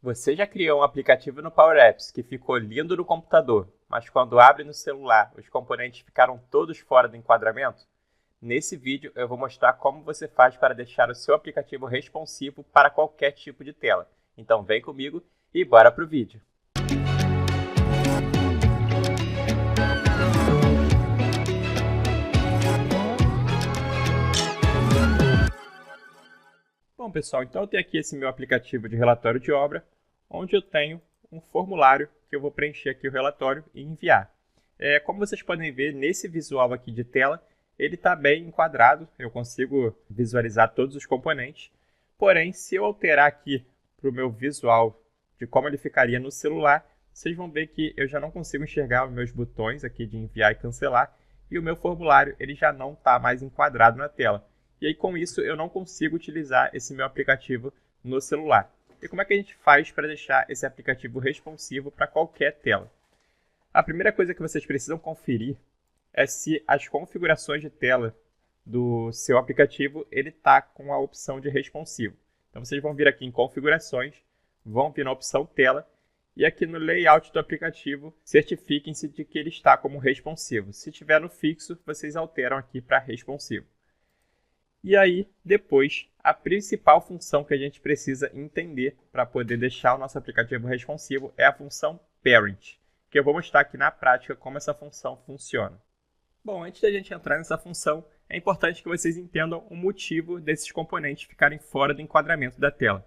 Você já criou um aplicativo no Power Apps que ficou lindo no computador, mas quando abre no celular, os componentes ficaram todos fora do enquadramento? Nesse vídeo eu vou mostrar como você faz para deixar o seu aplicativo responsivo para qualquer tipo de tela. Então vem comigo e bora pro vídeo! Bom, pessoal, então eu tenho aqui esse meu aplicativo de relatório de obra, onde eu tenho um formulário que eu vou preencher aqui o relatório e enviar. Como vocês podem ver, nesse visual aqui de tela, ele está bem enquadrado, eu consigo visualizar todos os componentes. Porém, se eu alterar aqui para o meu visual de como ele ficaria no celular, vocês vão ver que eu já não consigo enxergar os meus botões aqui de enviar e cancelar, e o meu formulário ele já não está mais enquadrado na tela. E aí, com isso, eu não consigo utilizar esse meu aplicativo no celular. E como é que a gente faz para deixar esse aplicativo responsivo para qualquer tela? A primeira coisa que vocês precisam conferir é se as configurações de tela do seu aplicativo ele está com a opção de responsivo. Então, vocês vão vir aqui em configurações, vão vir na opção tela, e aqui no layout do aplicativo, certifiquem-se de que ele está como responsivo. Se tiver no fixo, vocês alteram aqui para responsivo. E aí, depois, a principal função que a gente precisa entender para poder deixar o nosso aplicativo responsivo é a função Parent, que eu vou mostrar aqui na prática como essa função funciona. Bom, antes da gente entrar nessa função, é importante que vocês entendam o motivo desses componentes ficarem fora do enquadramento da tela.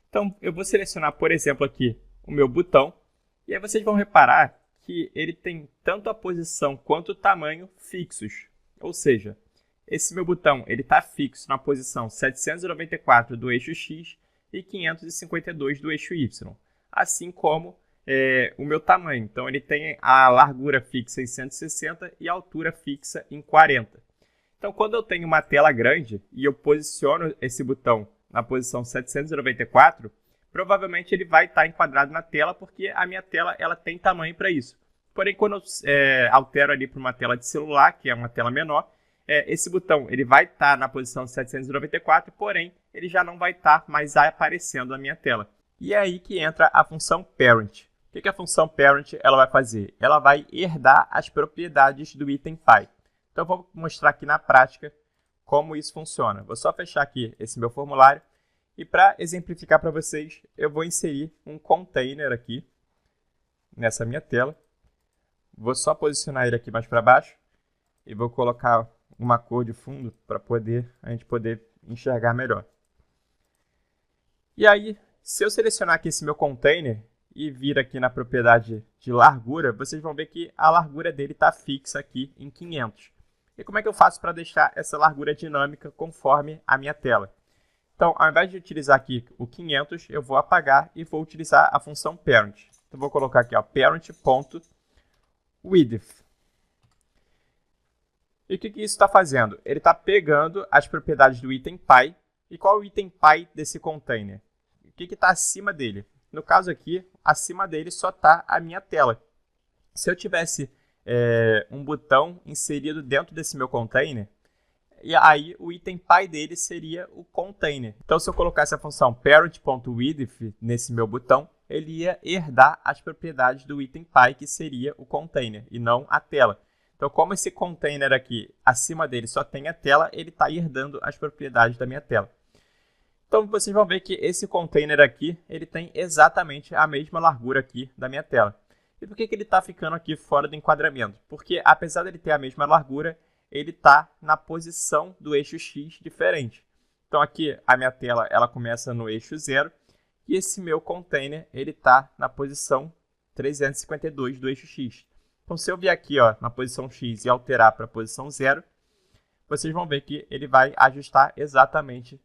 Então, eu vou selecionar, por exemplo, aqui o meu botão, e aí vocês vão reparar que ele tem tanto a posição quanto o tamanho fixos, ou seja, esse meu botão está fixo na posição 794 do eixo X e 552 do eixo Y, assim como o meu tamanho. Então, ele tem a largura fixa em 160 e a altura fixa em 40. Então, quando eu tenho uma tela grande e eu posiciono esse botão na posição 794, provavelmente ele vai estar enquadrado na tela porque a minha tela ela tem tamanho para isso. Porém, quando eu altero ali para uma tela de celular, que é uma tela menor, esse botão ele vai estar na posição 794, porém, ele já não vai estar mais aparecendo na minha tela. E é aí que entra a função Parent. O que a função Parent ela vai fazer? Ela vai herdar as propriedades do item Pi. Então, eu vou mostrar aqui na prática como isso funciona. Vou só fechar aqui esse meu formulário. E para exemplificar para vocês, eu vou inserir um container aqui nessa minha tela. Vou só posicionar ele aqui mais para baixo. E vou colocar uma cor de fundo para a gente poder enxergar melhor. E aí, se eu selecionar aqui esse meu container e vir aqui na propriedade de largura, vocês vão ver que a largura dele está fixa aqui em 500. E como é que eu faço para deixar essa largura dinâmica conforme a minha tela? Então, ao invés de utilizar aqui o 500, eu vou apagar e vou utilizar a função parent. Então, vou colocar aqui parent.width. E o que isso está fazendo? Ele está pegando as propriedades do item Pi. E qual é o item Pi desse container? O que está acima dele? No caso aqui, acima dele só está a minha tela. Se eu tivesse um botão inserido dentro desse meu container, e aí o item Pi dele seria o container. Então, se eu colocasse a função parent.width nesse meu botão, ele ia herdar as propriedades do item Pi, que seria o container, e não a tela. Então, como esse container aqui, acima dele só tem a tela, ele está herdando as propriedades da minha tela. Então, vocês vão ver que esse container aqui, ele tem exatamente a mesma largura aqui da minha tela. E por que ele está ficando aqui fora do enquadramento? Porque, apesar dele ter a mesma largura, ele está na posição do eixo X diferente. Então, aqui a minha tela ela começa no eixo 0 e esse meu container ele está na posição 352 do eixo X. Então, se eu vier aqui na posição X e alterar para a posição 0, vocês vão ver que ele vai ajustar exatamente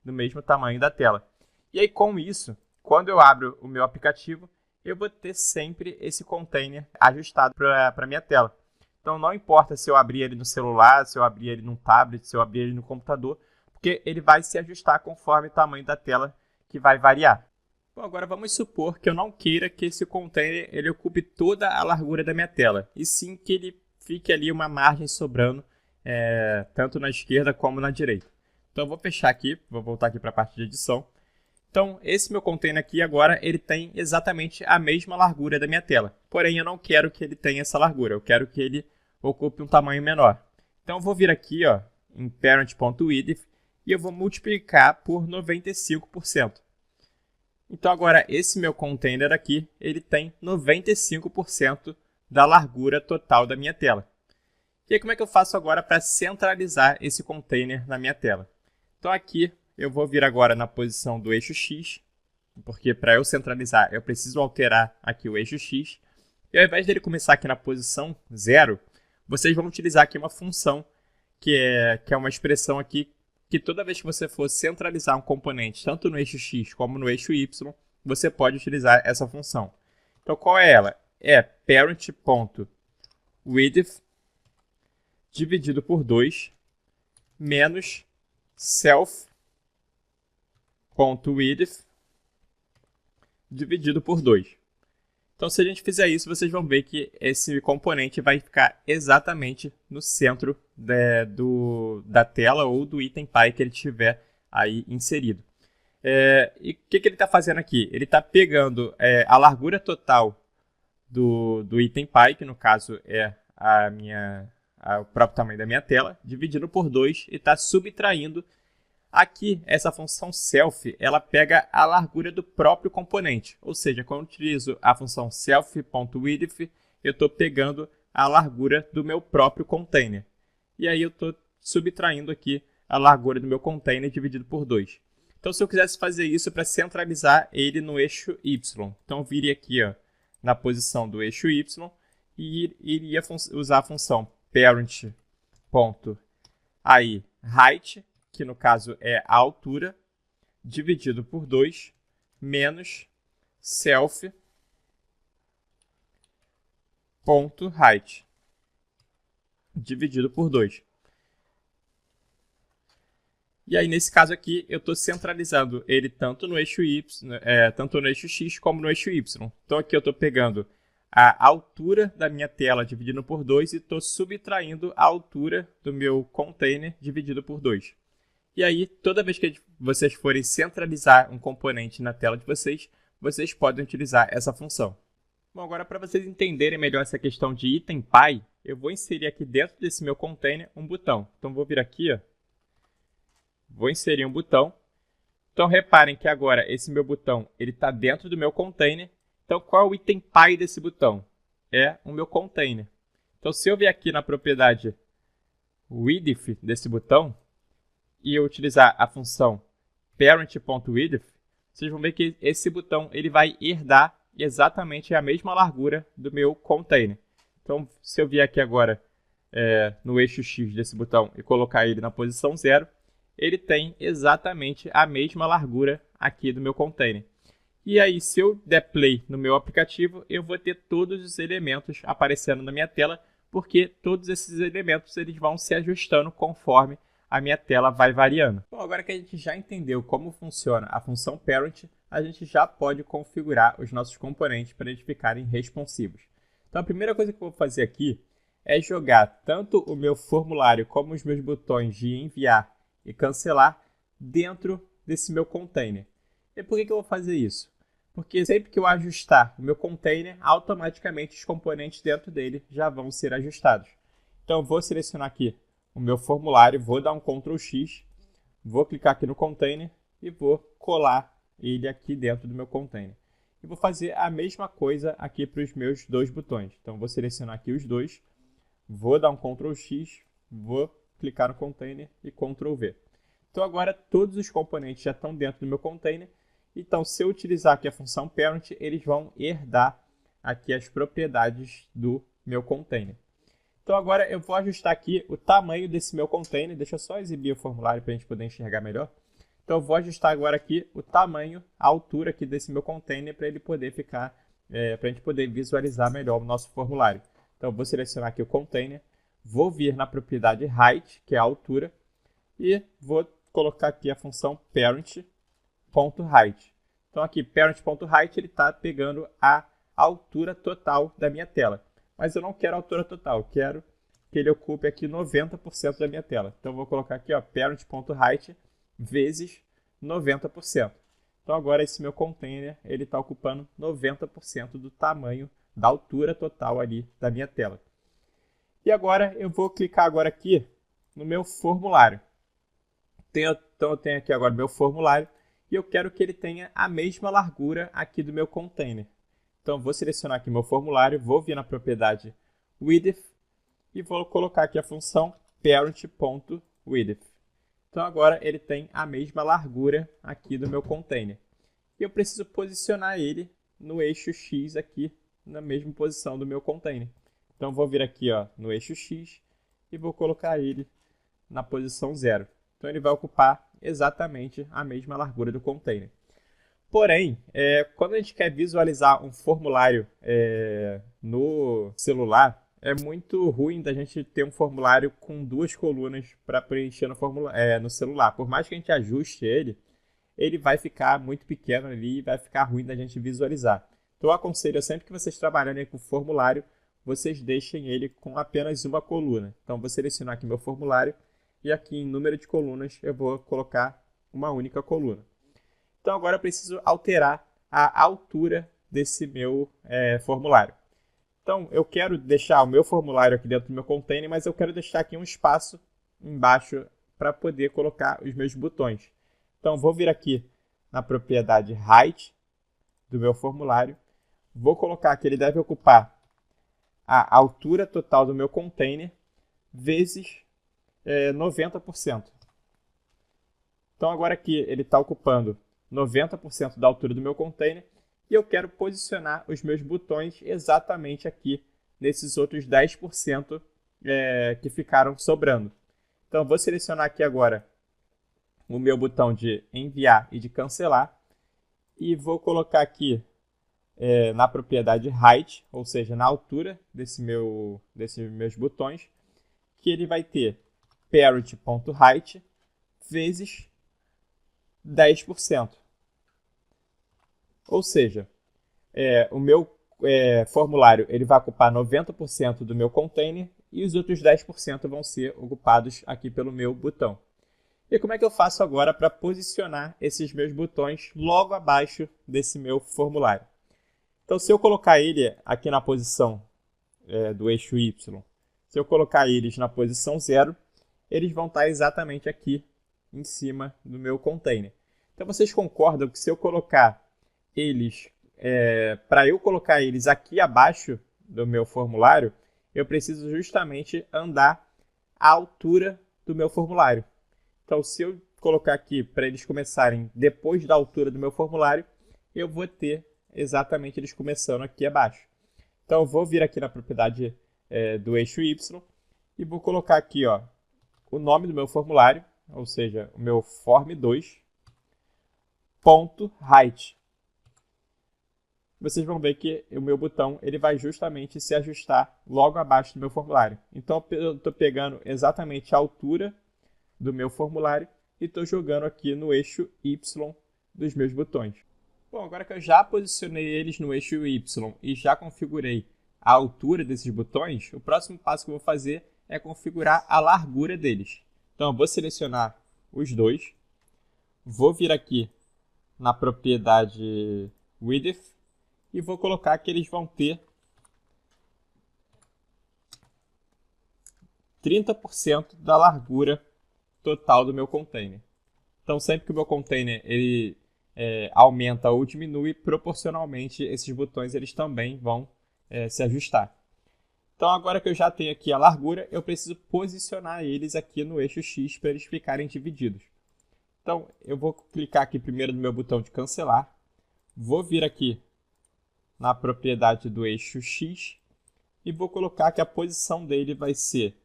no mesmo tamanho da tela. E aí, com isso, quando eu abro o meu aplicativo, eu vou ter sempre esse container ajustado para a minha tela. Então, não importa se eu abrir ele no celular, se eu abrir ele no tablet, se eu abrir ele no computador, porque ele vai se ajustar conforme o tamanho da tela que vai variar. Bom, agora vamos supor que eu não queira que esse container ele ocupe toda a largura da minha tela, e sim que ele fique ali uma margem sobrando, tanto na esquerda como na direita. Então eu vou fechar aqui, vou voltar aqui para a parte de edição. Então, esse meu container aqui agora, ele tem exatamente a mesma largura da minha tela. Porém, eu não quero que ele tenha essa largura, eu quero que ele ocupe um tamanho menor. Então, eu vou vir aqui ó, em parent.width e eu vou multiplicar por 95%. Então, agora, esse meu container aqui, ele tem 95% da largura total da minha tela. E aí, como é que eu faço agora para centralizar esse container na minha tela? Então, aqui, eu vou vir agora na posição do eixo X, porque para eu centralizar, eu preciso alterar aqui o eixo X. E ao invés dele começar aqui na posição 0, vocês vão utilizar aqui uma função, que é uma expressão aqui, que toda vez que você for centralizar um componente, tanto no eixo X como no eixo Y, você pode utilizar essa função. Então, qual é ela? É parent.width dividido por 2 menos self.width dividido por 2. Então, se a gente fizer isso, vocês vão ver que esse componente vai ficar exatamente no centro da tela ou do item py que ele tiver aí inserido. E o que ele está fazendo aqui? Ele está pegando a largura total do item py, que no caso é o próprio tamanho da minha tela, dividindo por 2 e está subtraindo. Aqui, essa função self, ela pega a largura do próprio componente. Ou seja, quando eu utilizo a função self.width, eu estou pegando a largura do meu próprio container. E aí eu estou subtraindo aqui a largura do meu container dividido por 2. Então, se eu quisesse fazer isso para centralizar ele no eixo Y, então eu viria aqui ó, na posição do eixo Y e iria usar a função parent.height, que no caso é a altura, dividido por 2, menos self.height, dividido por 2. E aí, nesse caso aqui, eu estou centralizando ele tanto no eixo tanto no eixo X como no eixo Y. Então, aqui eu estou pegando a altura da minha tela dividindo por 2 e estou subtraindo a altura do meu container dividido por 2. E aí, toda vez que vocês forem centralizar um componente na tela de vocês, vocês podem utilizar essa função. Bom, agora para vocês entenderem melhor essa questão de item py, eu vou inserir aqui dentro desse meu container um botão. Então, vou vir aqui, ó, vou inserir um botão. Então, reparem que agora esse meu botão está dentro do meu container. Então, qual é o item py desse botão? É o meu container. Então, se eu vier aqui na propriedade width desse botão, e eu utilizar a função parent.width, vocês vão ver que esse botão ele vai herdar exatamente a mesma largura do meu container. Então, se eu vier aqui agora no eixo X desse botão e colocar ele na posição 0, ele tem exatamente a mesma largura aqui do meu container. E aí, se eu der play no meu aplicativo, eu vou ter todos os elementos aparecendo na minha tela, porque todos esses elementos eles vão se ajustando conforme a minha tela vai variando. Bom, agora que a gente já entendeu como funciona a função parent, a gente já pode configurar os nossos componentes para eles ficarem responsivos. Então, a primeira coisa que eu vou fazer aqui é jogar tanto o meu formulário como os meus botões de enviar e cancelar dentro desse meu container. E por que eu vou fazer isso? Porque sempre que eu ajustar o meu container, automaticamente os componentes dentro dele já vão ser ajustados. Então, eu vou selecionar aqui o meu formulário, vou dar um Ctrl X, vou clicar aqui no container e vou colar ele aqui dentro do meu container. E vou fazer a mesma coisa aqui para os meus dois botões. Então, vou selecionar aqui os dois, vou dar um Ctrl X, vou clicar no container e Ctrl V. Então, agora todos os componentes já estão dentro do meu container. Então, se eu utilizar aqui a função parent, eles vão herdar aqui as propriedades do meu container. Então, agora eu vou ajustar aqui o tamanho desse meu container. Deixa eu só exibir o formulário para a gente poder enxergar melhor. Então, eu vou ajustar agora aqui o tamanho, a altura aqui desse meu container para ele poder ficar, para a gente poder visualizar melhor o nosso formulário. Então, eu vou selecionar aqui o container, vou vir na propriedade height, que é a altura, e vou colocar aqui a função parent.height. Então, aqui, parent.height, ele está pegando a altura total da minha tela. Mas eu não quero a altura total, eu quero que ele ocupe aqui 90% da minha tela. Então, eu vou colocar aqui, ó, parent.height vezes 90%. Então agora esse meu container ele está ocupando 90% do tamanho, da altura total ali da minha tela. E agora eu vou clicar agora aqui no meu formulário. Então eu tenho aqui agora o meu formulário e eu quero que ele tenha a mesma largura aqui do meu container. Então vou selecionar aqui meu formulário, vou vir na propriedade width e vou colocar aqui a função parent.width. Então agora ele tem a mesma largura aqui do meu container. E eu preciso posicionar ele no eixo X aqui, na mesma posição do meu container. Então vou vir aqui no eixo X e vou colocar ele na posição 0. Então ele vai ocupar exatamente a mesma largura do container. Porém, quando a gente quer visualizar um formulário no celular, é muito ruim da gente ter um formulário com 2 colunas para preencher no celular. Por mais que a gente ajuste ele vai ficar muito pequeno ali e vai ficar ruim da gente visualizar. Então eu aconselho sempre que vocês trabalharem com formulário, vocês deixem ele com apenas uma coluna. Então vou selecionar aqui meu formulário e aqui em número de colunas eu vou colocar uma única coluna. Então agora eu preciso alterar a altura desse meu formulário. Então eu quero deixar o meu formulário aqui dentro do meu container, mas eu quero deixar aqui um espaço embaixo para poder colocar os meus botões. Então vou vir aqui na propriedade height do meu formulário, vou colocar que ele deve ocupar a altura total do meu container vezes 90%. Então agora aqui ele está ocupando 90% da altura do meu container e eu quero posicionar os meus botões exatamente aqui nesses outros 10% que ficaram sobrando. Então eu vou selecionar aqui agora o meu botão de enviar e de cancelar e vou colocar aqui na propriedade height, ou seja, na altura desses meus botões, que ele vai ter parent.height vezes 10%. Ou seja, o meu formulário ele vai ocupar 90% do meu container e os outros 10% vão ser ocupados aqui pelo meu botão. E como é que eu faço agora para posicionar esses meus botões logo abaixo desse meu formulário? Então, se eu colocar ele aqui na posição do eixo Y, se eu colocar eles na posição 0, eles vão estar exatamente aqui em cima do meu container. Então, vocês concordam que se eu colocar eles, para eu colocar eles aqui abaixo do meu formulário, eu preciso justamente andar a altura do meu formulário. Então, se eu colocar aqui para eles começarem depois da altura do meu formulário, eu vou ter exatamente eles começando aqui abaixo. Então, eu vou vir aqui na propriedade do eixo Y e vou colocar aqui o nome do meu formulário, ou seja, o meu form2, ponto height. Vocês vão ver que o meu botão ele vai justamente se ajustar logo abaixo do meu formulário. Então, eu estou pegando exatamente a altura do meu formulário e estou jogando aqui no eixo Y dos meus botões. Bom, agora que eu já posicionei eles no eixo Y e já configurei a altura desses botões, o próximo passo que eu vou fazer é configurar a largura deles. Então, eu vou selecionar os dois, vou vir aqui na propriedade width e vou colocar que eles vão ter 30% da largura total do meu container. Então, sempre que o meu container ele aumenta ou diminui, proporcionalmente esses botões eles também vão se ajustar. Então, agora que eu já tenho aqui a largura, eu preciso posicionar eles aqui no eixo X para eles ficarem divididos. Então, eu vou clicar aqui primeiro no meu botão de cancelar, vou vir aqui na propriedade do eixo X e vou colocar que a posição dele vai ser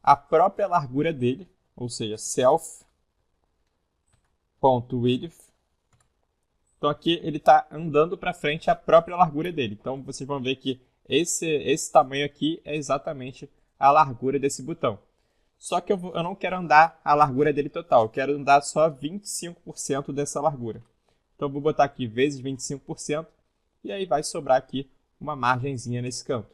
a própria largura dele, ou seja, self.width. Então aqui ele está andando para frente a própria largura dele. Então vocês vão ver que esse tamanho aqui é exatamente a largura desse botão. Só que eu não quero andar a largura dele total, eu quero andar só 25% dessa largura. Então eu vou botar aqui vezes 25% e aí vai sobrar aqui uma margenzinha nesse canto.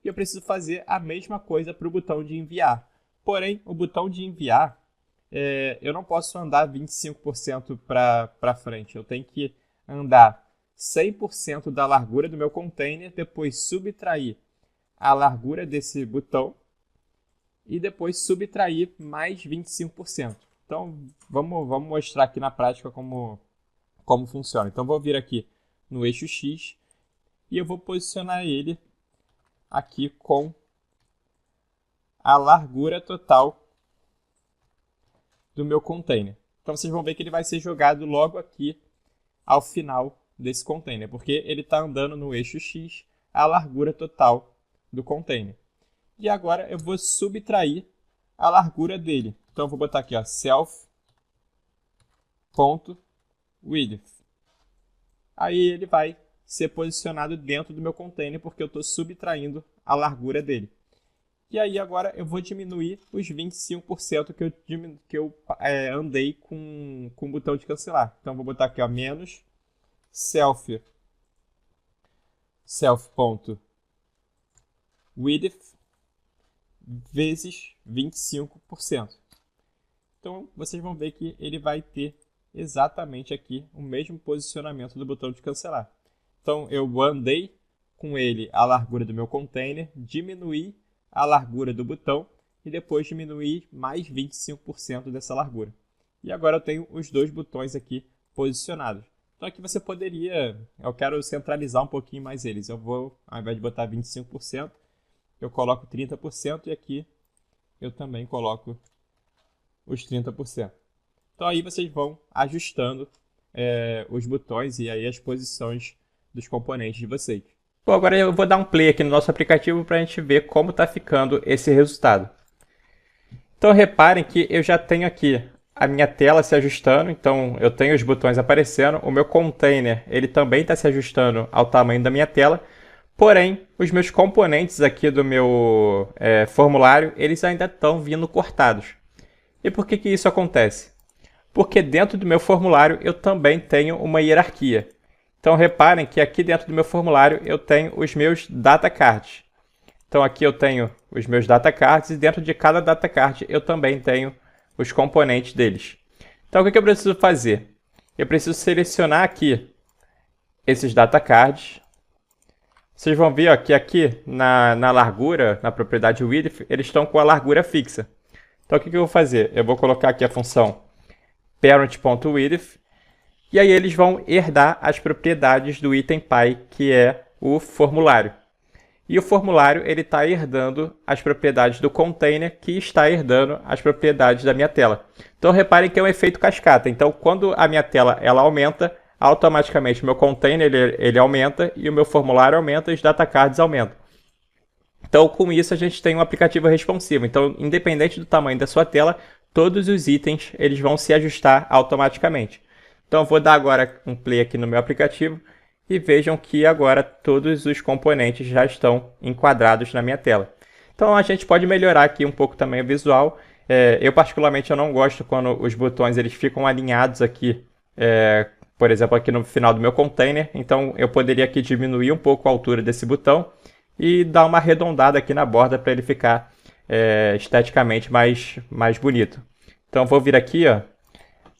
E eu preciso fazer a mesma coisa para o botão de enviar. Porém, o botão de enviar, eu não posso andar 25% para frente. Eu tenho que andar 100% da largura do meu container, depois subtrair a largura desse botão e depois subtrair mais 25%. Então, vamos mostrar aqui na prática como funciona. Então, vou vir aqui no eixo X e eu vou posicionar ele aqui com a largura total do meu container. Então, vocês vão ver que ele vai ser jogado logo aqui ao final desse container, porque ele está andando no eixo X a largura total do container. E agora eu vou subtrair a largura dele. Então, eu vou botar aqui, ó, self.width. Aí ele vai ser posicionado dentro do meu container, porque eu estou subtraindo a largura dele. E aí agora eu vou diminuir os 25% que eu andei com o botão de cancelar. Então, vou botar aqui, ó, menos self.width vezes 25%. Então, vocês vão ver que ele vai ter exatamente aqui o mesmo posicionamento do botão de cancelar. Então, eu andei com ele a largura do meu container, diminuí a largura do botão e depois diminuí mais 25% dessa largura. E agora eu tenho os dois botões aqui posicionados. Então, aqui você poderia, eu quero centralizar um pouquinho mais eles. Eu vou, ao invés de botar 25%, eu coloco 30% e aqui eu também coloco os 30%. Então aí vocês vão ajustando os botões e aí as posições dos componentes de vocês. Bom, agora eu vou dar um play aqui no nosso aplicativo para a gente ver como está ficando esse resultado. Então reparem que eu já tenho aqui a minha tela se ajustando, então eu tenho os botões aparecendo, o meu container ele também está se ajustando ao tamanho da minha tela, porém os meus componentes aqui do meu formulário eles ainda estão vindo cortados. E por que isso acontece? Porque dentro do meu formulário eu também tenho uma hierarquia. Então reparem que aqui dentro do meu formulário eu tenho os meus data cards. Então aqui eu tenho os meus data cards e dentro de cada data card eu também tenho os componentes deles. Então o que eu preciso fazer? Eu preciso selecionar aqui esses data cards. Vocês vão ver ó, que aqui na largura, na propriedade width, eles estão com a largura fixa. Então o que eu vou fazer? Eu vou colocar aqui a função parent.width e aí eles vão herdar as propriedades do item py, que é o formulário. E o formulário ele está herdando as propriedades do container, que está herdando as propriedades da minha tela. Então reparem que é um efeito cascata. Então quando a minha tela ela aumenta, automaticamente o meu container ele aumenta e o meu formulário aumenta e os data cards aumentam. Então com isso a gente tem um aplicativo responsivo. Então independente do tamanho da sua tela, todos os itens eles vão se ajustar automaticamente. Então eu vou dar agora um play aqui no meu aplicativo e vejam que agora todos os componentes já estão enquadrados na minha tela. Então a gente pode melhorar aqui um pouco também o visual. Eu particularmente eu não gosto quando os botões eles ficam alinhados aqui, por exemplo aqui no final do meu container. Então eu poderia aqui diminuir um pouco a altura desse botão e dar uma arredondada aqui na borda para ele ficar esteticamente mais bonito. Então vou vir aqui ó,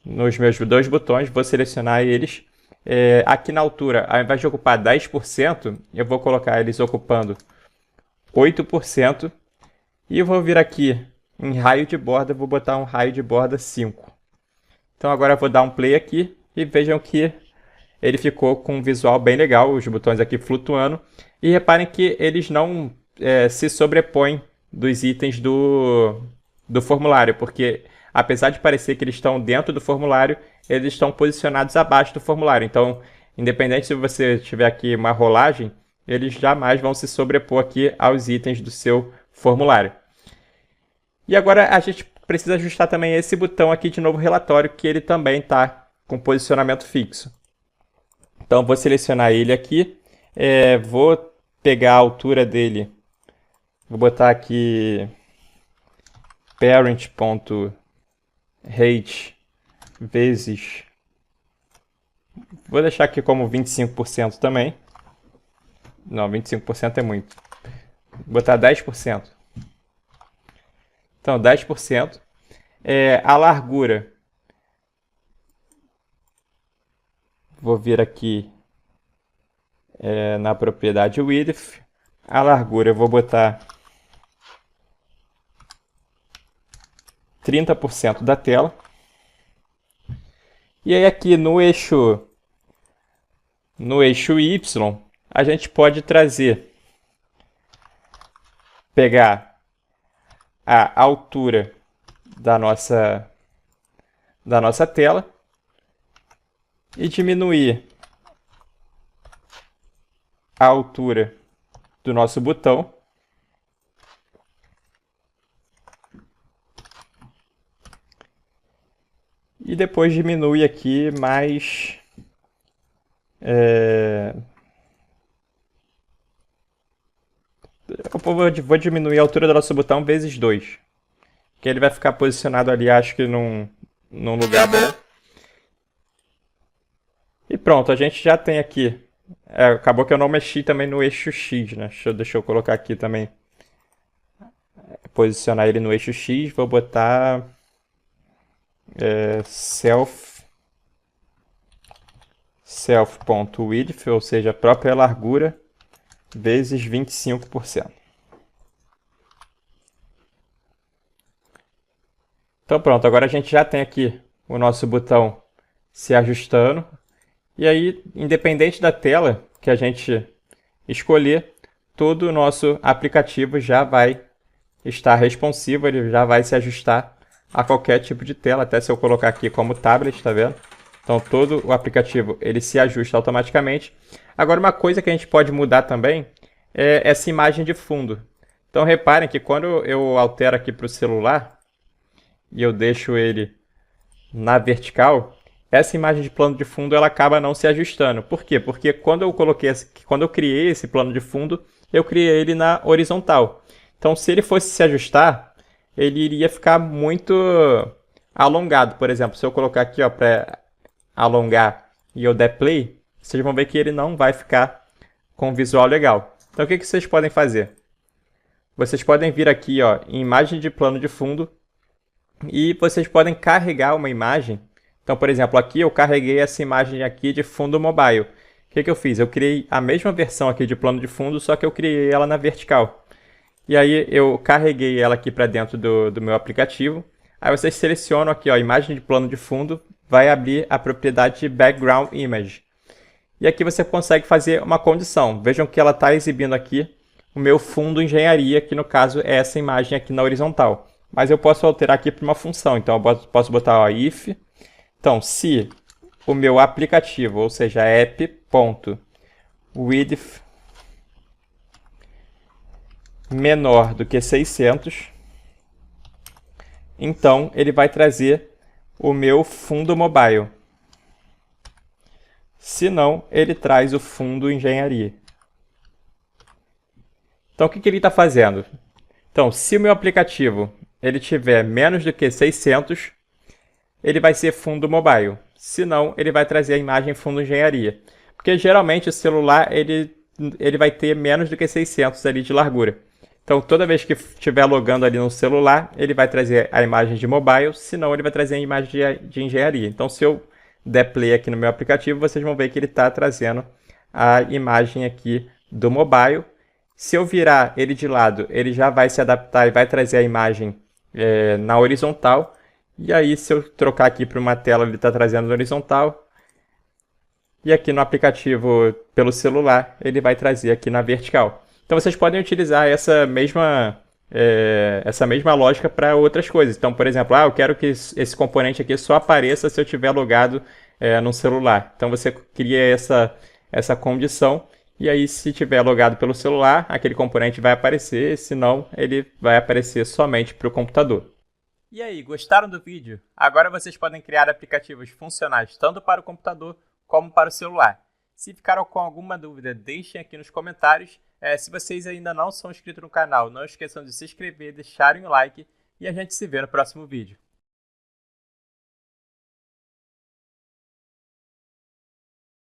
nos meus dois botões, vou selecionar eles. Aqui na altura, ao invés de ocupar 10%, eu vou colocar eles ocupando 8%. E eu vou vir aqui em raio de borda, vou botar um raio de borda 5. Então agora eu vou dar um play aqui e vejam que ele ficou com um visual bem legal, os botões aqui flutuando. E reparem que eles não se sobrepõem dos itens do formulário, porque apesar de parecer que eles estão dentro do formulário, eles estão posicionados abaixo do formulário. Então, independente se você tiver aqui uma rolagem, eles jamais vão se sobrepor aqui aos itens do seu formulário. E agora a gente precisa ajustar também esse botão aqui de novo relatório, que ele também está com posicionamento fixo. Então, vou selecionar ele aqui, vou pegar a altura dele, vou botar aqui parent.height vezes, vou deixar aqui como 25% também, não, 25% é muito, vou botar 10%, então 10%, a largura. Vou vir aqui na propriedade width. A largura eu vou botar 30% da tela. E aí aqui no eixo Y, a gente pode pegar a altura da nossa tela e diminuir a altura do nosso botão. E depois diminui aqui mais... Eu vou diminuir a altura do nosso botão vezes 2. Que ele vai ficar posicionado ali, acho que num lugar bom. E pronto, a gente já tem aqui. Acabou que eu não mexi também no eixo X, né? Deixa eu colocar aqui também. Posicionar ele no eixo X. Vou botar... self.width, ou seja, a própria largura, vezes 25%. Então pronto, agora a gente já tem aqui o nosso botão se ajustando. E aí, independente da tela que a gente escolher, todo o nosso aplicativo já vai estar responsivo, ele já vai se ajustar a qualquer tipo de tela, até se eu colocar aqui como tablet, tá vendo? Então todo o aplicativo ele se ajusta automaticamente. Agora uma coisa que a gente pode mudar também é essa imagem de fundo. Então reparem que quando eu altero aqui para o celular e eu deixo ele na vertical, essa imagem de plano de fundo ela acaba não se ajustando. Por quê? Porque quando eu criei esse plano de fundo, eu criei ele na horizontal. Então se ele fosse se ajustar, ele iria ficar muito alongado. Por exemplo, se eu colocar aqui para alongar e eu der play, vocês vão ver que ele não vai ficar com um visual legal. Então o que vocês podem fazer? Vocês podem vir aqui em imagem de plano de fundo e vocês podem carregar uma imagem. Então, por exemplo, aqui eu carreguei essa imagem aqui de fundo mobile. O que eu fiz? Eu criei a mesma versão aqui de plano de fundo, só que eu criei ela na vertical. E aí eu carreguei ela aqui para dentro do meu aplicativo. Aí vocês selecionam aqui, imagem de plano de fundo, vai abrir a propriedade de Background Image. E aqui você consegue fazer uma condição. Vejam que ela está exibindo aqui o meu fundo engenharia, que no caso é essa imagem aqui na horizontal. Mas eu posso alterar aqui para uma função. Então eu posso botar if. Então, se o meu aplicativo, ou seja, app.width menor do que 600, então ele vai trazer o meu fundo mobile. Se não, ele traz o fundo engenharia. Então o que ele está fazendo? Então, se o meu aplicativo ele tiver menos do que 600, ele vai ser fundo mobile. Se não, ele vai trazer a imagem fundo engenharia. Porque geralmente o celular ele vai ter menos do que 600 ali de largura. Então, toda vez que estiver logando ali no celular, ele vai trazer a imagem de mobile, senão ele vai trazer a imagem de engenharia. Então, se eu der play aqui no meu aplicativo, vocês vão ver que ele está trazendo a imagem aqui do mobile. Se eu virar ele de lado, ele já vai se adaptar e vai trazer a imagem na horizontal. E aí, se eu trocar aqui para uma tela, ele está trazendo na horizontal. E aqui no aplicativo pelo celular, ele vai trazer aqui na vertical. Então vocês podem utilizar essa mesma lógica para outras coisas. Então, por exemplo, eu quero que esse componente aqui só apareça se eu estiver logado no celular. Então você cria essa condição e aí se estiver logado pelo celular, aquele componente vai aparecer, senão ele vai aparecer somente para o computador. E aí, gostaram do vídeo? Agora vocês podem criar aplicativos funcionais tanto para o computador como para o celular. Se ficaram com alguma dúvida, deixem aqui nos comentários. Se vocês ainda não são inscritos no canal, não esqueçam de se inscrever, deixarem o like e a gente se vê no próximo vídeo.